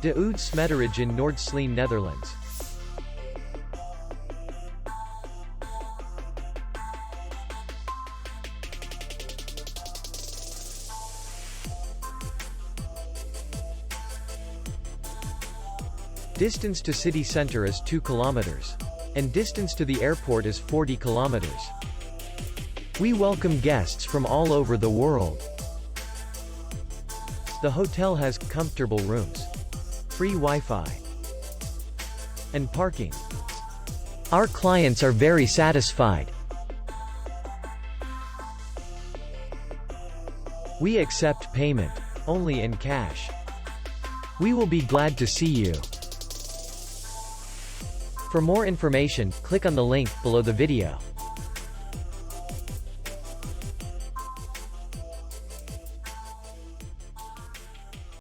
De Oude Smederij in Noord-Sleen, Netherlands. Distance to city center is 2 kilometers. And distance to the airport is 40 kilometers. We welcome guests from all over the world. The hotel has comfortable rooms, free Wi-Fi, and parking. Our clients are very satisfied. We accept payment only in cash. We will be glad to see you. For more information, click on the link below the video.